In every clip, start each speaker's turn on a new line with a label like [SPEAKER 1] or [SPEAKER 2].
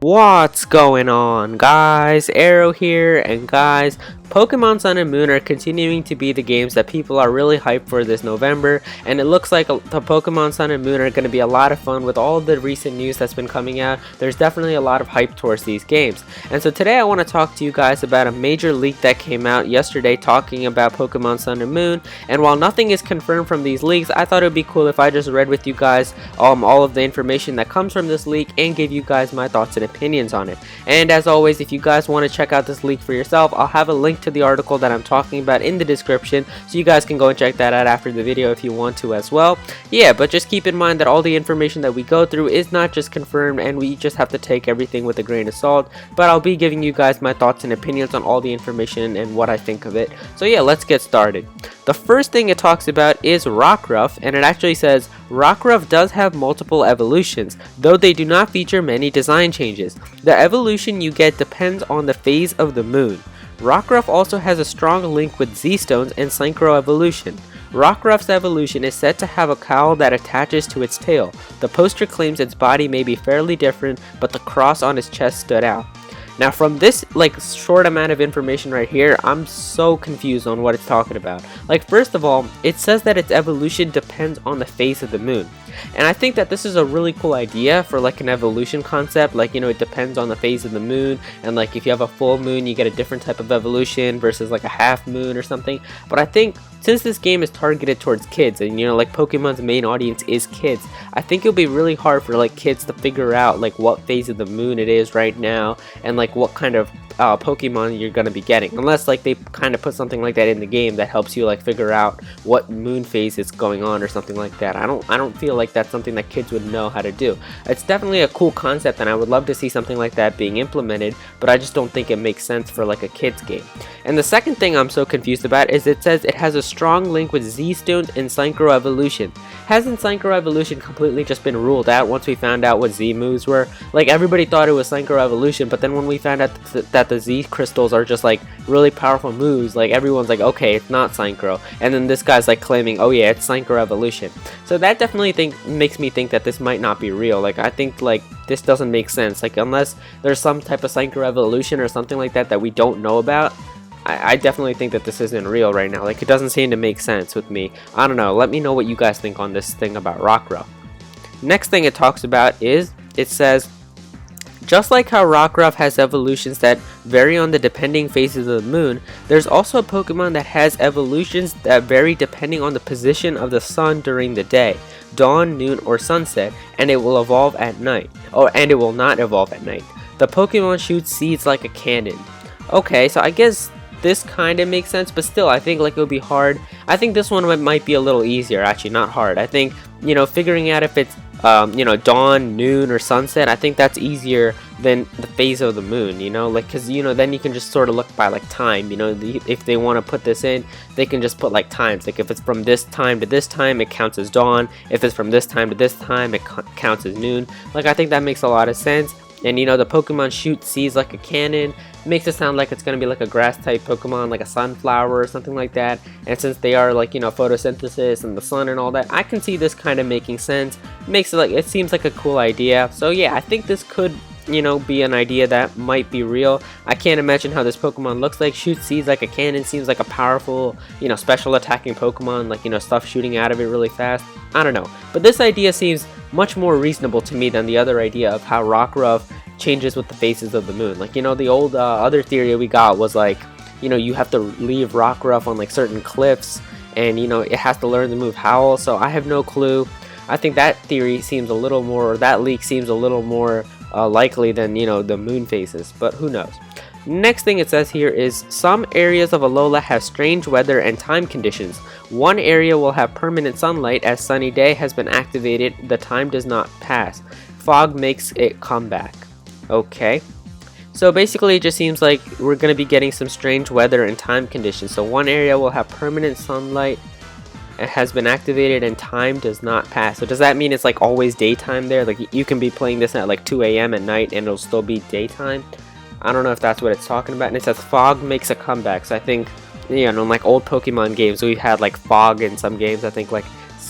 [SPEAKER 1] What's going on, guys? Aero here, and guys, Pokémon Sun and Moon are continuing to be the games that people are really hyped for this November, and it looks like the Pokémon Sun and Moon are going to be a lot of fun with all the recent news that's been coming out. There's definitely a lot of hype towards these games, and so today I want to talk to you guys about a major leak that came out yesterday talking about Pokémon Sun and Moon. And while nothing is confirmed from these leaks, I thought it would be cool if I just read with you guys all of the information that comes from this leak and give you guys my thoughts and opinions on it. And as always, if you guys want to check out this leak for yourself, I'll have a link to the article that I'm talking about in the description, so you guys can go and check that out after the video if you want to as well. Yeah, but just keep in mind that all the information that we go through is not just confirmed, and we just have to take everything with a grain of salt. But I'll be giving you guys my thoughts and opinions on all the information and what I think of it. So yeah, let's get started. The first thing it talks about is Rockruff, and it actually says Rockruff does have multiple evolutions, though they do not feature many design changes. The evolution you get depends on the phase of the moon. Rockruff also has a strong link with Z-Stones and Synchro evolution. Rockruff's evolution is said to have a cowl that attaches to its tail. The poster claims its body may be fairly different, but the cross on its chest stood out. Now from this short amount of information right here, I'm so confused on what it's talking about. First of all, it says that its evolution depends on the phase of the moon. And I think that this is a really cool idea for an evolution concept. It depends on the phase of the moon, and if you have a full moon you get a different type of evolution versus a half moon or something. But I think since this game is targeted towards kids, and Pokemon's main audience is kids, I think it'll be really hard for kids to figure out what phase of the moon it is right now, and what kind of Pokemon you're gonna be getting, unless they kind of put something like that in the game that helps you figure out what moon phase is going on or something like that. I don't feel like that's something that kids would know how to do. It's definitely a cool concept, and I would love to see something like that being implemented, but I just don't think it makes sense for a kids game. And the second thing I'm so confused about is it says it has a strong link with Z-Stones and Synchro evolution. Hasn't Synchro evolution completely just been ruled out once we found out what Z moves were? Everybody thought it was Synchro evolution, but then when we found out that the Z crystals are just really powerful moves, everyone's okay, it's not Synchro. And then this guy's claiming, oh yeah, it's Synchro evolution. So that definitely makes me think that this might not be real. I think this doesn't make sense. Unless there's some type of Synchro evolution or something like that that we don't know about, I definitely think that this isn't real right now. It doesn't seem to make sense with me. I don't know. Let me know what you guys think on this thing about Rockruff. Next thing it talks about is, it says, just like how Rockruff has evolutions that vary on the depending phases of the moon, there's also a Pokemon that has evolutions that vary depending on the position of the sun during the day, dawn, noon, or sunset, and it will evolve at night. And it will not evolve at night. The Pokemon shoots seeds like a cannon. Okay, so I guess this kind of makes sense, but still, I think it would be hard. I think this one might be a little easier, actually, not hard. I think, figuring out if it's dawn, noon, or sunset, I think that's easier than the phase of the moon, because then you can just sort of look by time. If they want to put this in, they can just put times. If it's from this time to this time, it counts as dawn. If it's from this time to this time, it counts as noon. I think that makes a lot of sense. And the Pokemon shoots seeds like a cannon. Makes it sound like it's going to be a grass type Pokemon, like a sunflower or something like that. And since they are photosynthesis and the sun and all that, I can see this kind of making sense. Makes it it seems like a cool idea. So yeah, I think this could be an idea that might be real. I can't imagine how this Pokemon looks like. Shoots seeds like a cannon, seems like a powerful, special attacking Pokemon, stuff shooting out of it really fast. I don't know, but this idea seems much more reasonable to me than the other idea of how Rockruff changes with the phases of the moon. The old other theory we got was you have to leave Rockruff on certain cliffs, and it has to learn the move Howl. So I have no clue. I think that theory seems a little more, or that leak seems a little more likely than the moon phases, but who knows. Next thing it says here is, some areas of Alola have strange weather and time conditions. One area will have permanent sunlight as sunny day has been activated. The time does not pass. Fog makes it come back. Okay. So basically it just seems like we're going to be getting some strange weather and time conditions. So one area will have permanent sunlight. It has been activated and time does not pass. So does that mean it's always daytime there? You can be playing this at 2 a.m. at night and it'll still be daytime? I don't know if that's what it's talking about. And it says fog makes a comeback. So I think, in old Pokemon games, we've had fog in some games. I think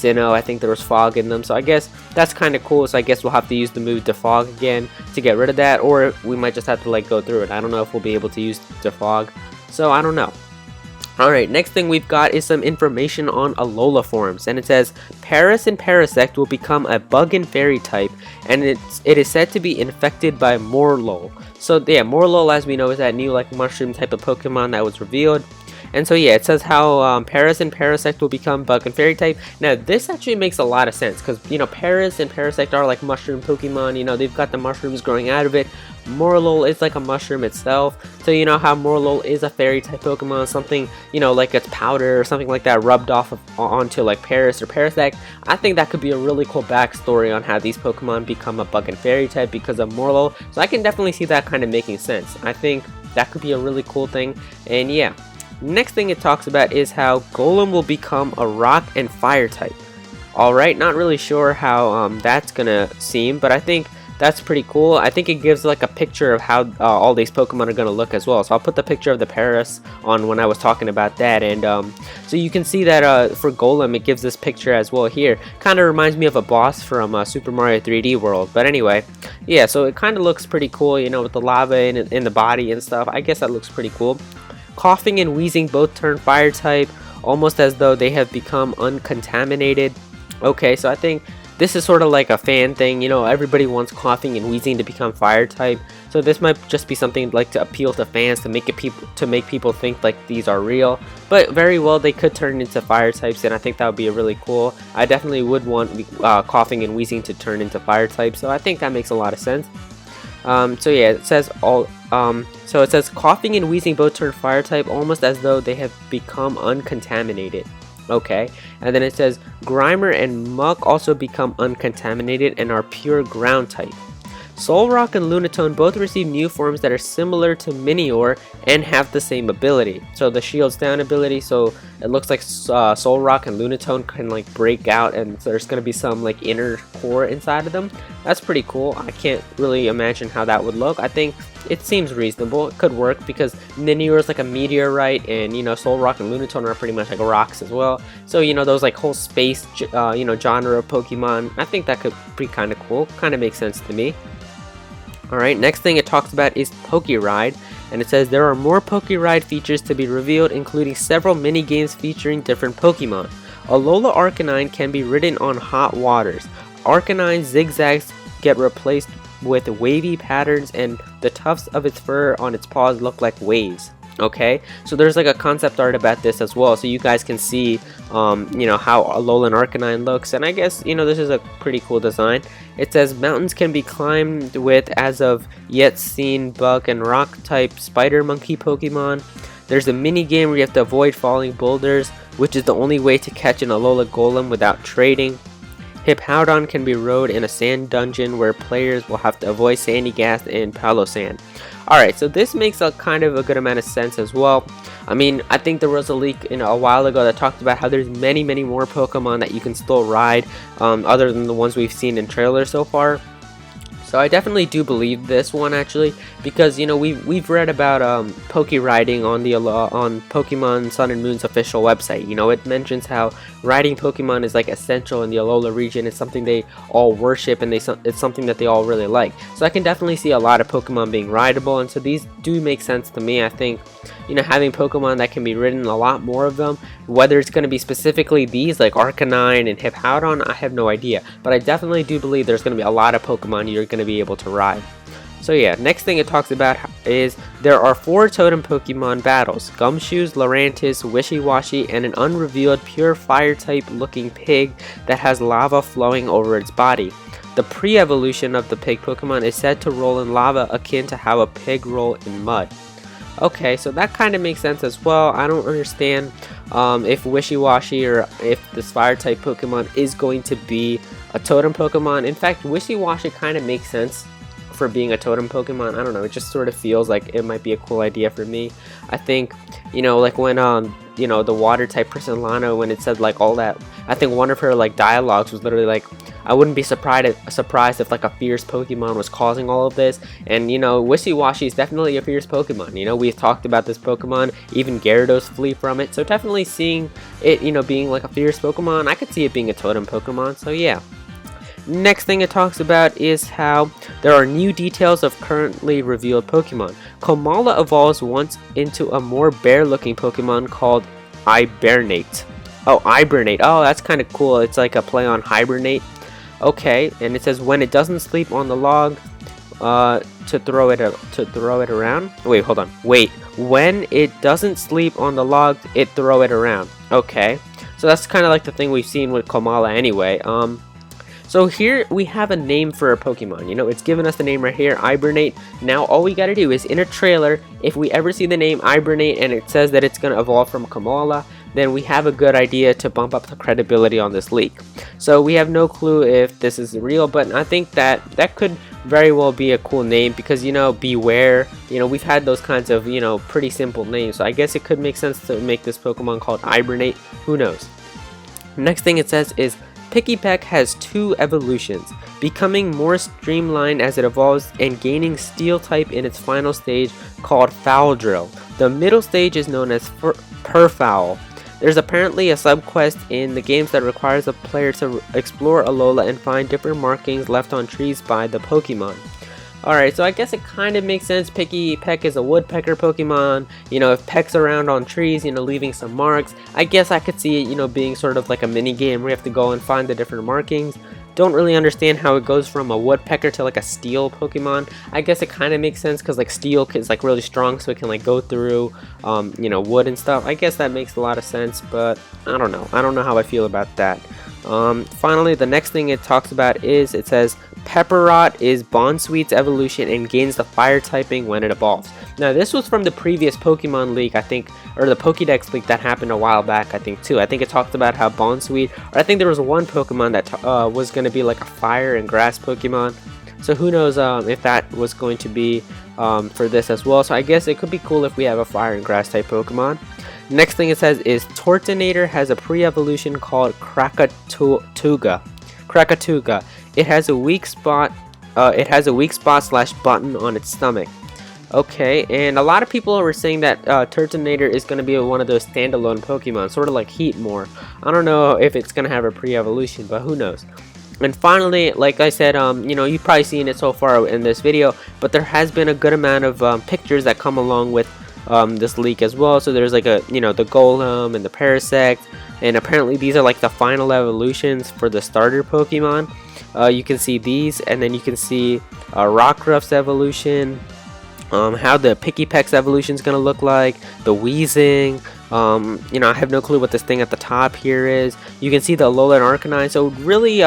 [SPEAKER 1] Sinnoh. I think there was fog in them, so I guess that's kind of cool. So I guess we'll have to use the move Defog again to get rid of that, or we might just have to like go through it. I don't know if we'll be able to use Defog, so I don't know. Alright, next thing we've got is some information on Alola forms, and it says Paras and Parasect will become a bug and fairy type, and it is said to be infected by Morlul. So yeah, Morlul, as we know, is that new like mushroom type of Pokemon that was revealed. And so yeah, it says how Paras and Parasect will become bug and fairy type. Now this actually makes a lot of sense, because you know, Paras and Parasect are like mushroom Pokemon. You know, they've got the mushrooms growing out of it. Morlul is like a mushroom itself, so you know how Morlul is a fairy type Pokemon, something, you know, like it's powder or something like that rubbed off onto like Paras or Parasect. I think that could be a really cool backstory on how these Pokemon become a bug and fairy type because of Morlul, so I can definitely see that kind of making sense. I think that could be a really cool thing. And yeah, next thing it talks about is how Golem will become a rock and fire type. Alright, not really sure how that's gonna seem, but I think that's pretty cool. I think it gives like a picture of how all these Pokemon are going to look as well. So I'll put the picture of the Paras on when I was talking about that. And so you can see that for Golem, it gives this picture as well here. Kind of reminds me of a boss from Super Mario 3D World. But anyway, yeah, so it kind of looks pretty cool, you know, with the lava in the body and stuff. I guess that looks pretty cool. Coughing and wheezing both turn fire type, almost as though they have become uncontaminated. Okay, so I think this is sort of like a fan thing, you know, everybody wants Coughing and Wheezing to become fire type, so this might just be something like to appeal to fans, to make people think like these are real. But very well, they could turn into fire types, and I think that would be really cool. I definitely would want Coughing and Wheezing to turn into fire types, so I think that makes a lot of sense. So yeah, it says so it says Coughing and Wheezing both turn fire type, almost as though they have become uncontaminated. Okay, and then it says Grimer and Muck also become uncontaminated and are pure ground type. Solrock and Lunatone both receive new forms that are similar to Minior and have the same ability. So the Shields Down ability, so it looks like Solrock and Lunatone can like break out, and there's going to be some like inner core inside of them. That's pretty cool. I can't really imagine how that would look. I think it seems reasonable. It could work because Minior is like a meteorite, and you know, Solrock and Lunatone are pretty much like rocks as well. So you know, those like whole space you know, genre of Pokemon, I think that could be kind of cool. Kind of makes sense to me. Alright, next thing it talks about is Pokéride, and it says there are more Pokéride features to be revealed, including several mini-games featuring different Pokemon. Alola Arcanine can be ridden on hot waters. Arcanine's zigzags get replaced with wavy patterns, and the tufts of its fur on its paws look like waves. Okay, so there's like a concept art about this as well, so you guys can see you know, how Alola and Arcanine looks, and I guess, you know, this is a pretty cool design. It says mountains can be climbed with as of yet seen bug and rock type spider monkey Pokemon. There's a mini game where you have to avoid falling boulders, which is the only way to catch an Alola Golem without trading. Hippowdon can be rode in a sand dungeon where players will have to avoid Sandy Gas and Palo Sand. Alright, so this makes a kind of a good amount of sense as well. I mean, I think there was a leak a while ago that talked about how there's many more Pokemon that you can still ride other than the ones we've seen in trailers so far. So I definitely do believe this one, actually, because you know, we've read about Poke riding on Pokemon Sun and Moon's official website. You know, it mentions how riding Pokemon is like essential in the Alola region. It's something they all worship, and it's something that they all really like. So I can definitely see a lot of Pokemon being rideable, and so these do make sense to me. I think, you know, having Pokemon that can be ridden, a lot more of them, whether it's going to be specifically these like Arcanine and Hippowdon, I have no idea, but I definitely do believe there's going to be a lot of Pokemon you're going to be able to ride. So yeah, next thing it talks about is there are 4 totem Pokemon battles: Gumshoes, Lurantis, Wishy-Washy, and an unrevealed pure fire type looking pig that has lava flowing over its body. The pre-evolution of the pig Pokemon is said to roll in lava akin to how a pig roll in mud. Okay, so that kind of makes sense as well. I don't understand if Wishy-Washy or if this fire type Pokemon is going to be a totem Pokemon. In fact, Wishy-Washy kind of makes sense for being a totem Pokemon. I don't know, it just sort of feels like it might be a cool idea for me. I think, you know, like when you know, the water type person Lana, when it said like all that, I think one of her like dialogues was literally like, I wouldn't be surprised if like a fierce Pokemon was causing all of this. And you know, Wishy-Washy is definitely a fierce Pokemon. You know, we've talked about this Pokemon, even Gyarados flee from it, so definitely seeing it, you know, being like a fierce Pokemon, I could see it being a totem Pokemon, so yeah. Next thing it talks about is how there are new details of currently revealed Pokemon. Komala evolves once into a more bear-looking Pokemon called Hibernate. Oh, Hibernate. Oh, that's kind of cool. It's like a play on hibernate. Okay, and it says when it doesn't sleep on the log, to throw it around. Wait, hold on. Wait, when it doesn't sleep on the log, it throw it around. Okay, so that's kind of like the thing we've seen with Komala anyway. So here we have a name for a Pokemon. You know, it's given us the name right here, Hibernate. Now all we gotta do is in a trailer, if we ever see the name Hibernate and it says that it's gonna evolve from Komala, then we have a good idea to bump up the credibility on this leak. So we have no clue if this is real, but I think that could very well be a cool name because, you know, Beware, you know, we've had those kinds of, you know, pretty simple names. So I guess it could make sense to make this Pokemon called Hibernate. Who knows? Next thing it says is Pikipek has 2 evolutions, becoming more streamlined as it evolves and gaining Steel type in its final stage called Foul Drill. The middle stage is known as Perfowl. There's apparently a subquest in the games that requires a player to explore Alola and find different markings left on trees by the Pokemon. Alright, so I guess it kind of makes sense. Pikipek is a woodpecker Pokemon. You know, it pecks around on trees, you know, leaving some marks. I guess I could see it, you know, being sort of like a mini game where you have to go and find the different markings. Don't really understand how it goes from a woodpecker to like a steel Pokemon. I guess it kind of makes sense because like steel is like really strong, so it can like go through, you know, wood and stuff. I guess that makes a lot of sense, but I don't know. I don't know how I feel about that. Finally, the next thing it talks about is it says Pepperot is Bonsweet's evolution and gains the fire typing when it evolves. Now this was from the previous Pokemon leak, I think, or the Pokédex leak that happened a while back, I think too. I think it talked about how Bonsweet, or I think there was one Pokemon that was going to be like a fire and grass Pokemon. So who knows if that was going to be for this as well. So I guess it could be cool if we have a fire and grass type Pokemon. Next thing it says is Tortonator has a pre-evolution called Krakatuga. It has a weak spot. Slash button on its stomach. Okay, and a lot of people were saying that Tortonator is going to be one of those standalone Pokemon, sort of like Heatmore. I don't know if it's going to have a pre-evolution, but who knows. And finally, like I said, you know, you've probably seen it so far in this video, but there has been a good amount of pictures that come along with this leak as well. So there's like a, you know, the Golem and the Parasect, and apparently these are like the final evolutions for the starter Pokemon. You can see these, and then you can see Rockruff's evolution, how the Pikipek's evolution is going to look like, the Weezing. You know, I have no clue what this thing at the top here is. You can see the Alola and Arcanine, so really,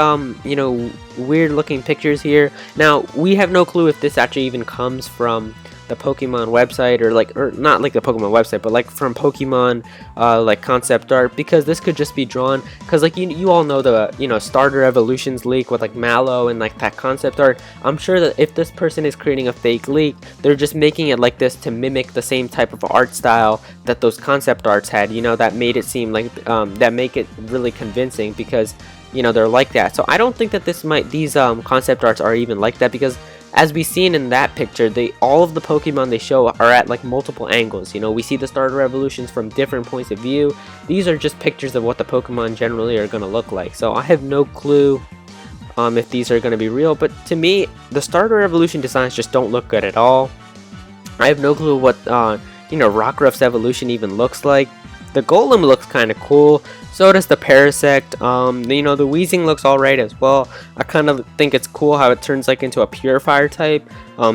[SPEAKER 1] you know, weird looking pictures here. Now, we have no clue if this actually even comes from the Pokemon website, or not like the Pokemon website, but like from Pokemon like concept art, because this could just be drawn, because like you all know the, you know, starter evolutions leak with like Mallow and like that concept art. I'm sure that if this person is creating a fake leak, they're just making it like this to mimic the same type of art style that those concept arts had, you know, that made it seem like that make it really convincing, because, you know, they're like that. So I don't think that these concept arts are even like that, because as we've seen in that picture, all of the Pokemon they show are at like multiple angles. You know, we see the starter evolutions from different points of view. These are just pictures of what the Pokemon generally are going to look like. So I have no clue if these are going to be real. But to me, the starter evolution designs just don't look good at all. I have no clue what, you know, Rockruff's evolution even looks like. The Golem looks kind of cool. So does the Parasect. You know, the Weezing looks alright as well. I kind of think it's cool how it turns like into a pure fire type.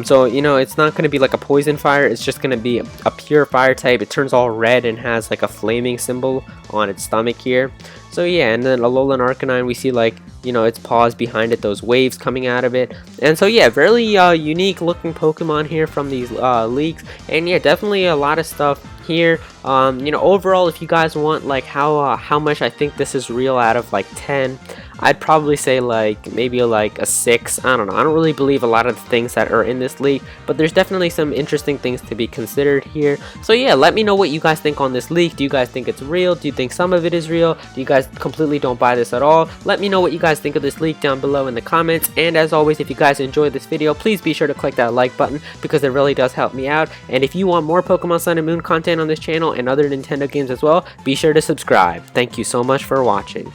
[SPEAKER 1] So, you know, it's not going to be like a poison fire. It's just going to be a pure fire type. It turns all red and has like a flaming symbol on its stomach here. So yeah, and then Alola and Arcanine, we see like, you know, its paws behind it, those waves coming out of it. And so yeah, very unique looking Pokemon here from these leaks. And yeah, definitely a lot of stuff here. You know, overall, if you guys want like how much I think this is real out of like 10, I'd probably say like maybe like a 6. I don't know. I don't really believe a lot of the things that are in this leak, but there's definitely some interesting things to be considered here. So yeah, let me know what you guys think on this leak. Do you guys think it's real? Do you think some of it is real? Do you guys completely don't buy this at all? Let me know what you guys think of this leak down below in the comments. And as always, if you guys enjoyed this video, please be sure to click that like button because it really does help me out. And if you want more Pokemon Sun and Moon content on this channel and other Nintendo games as well, be sure to subscribe. Thank you so much for watching.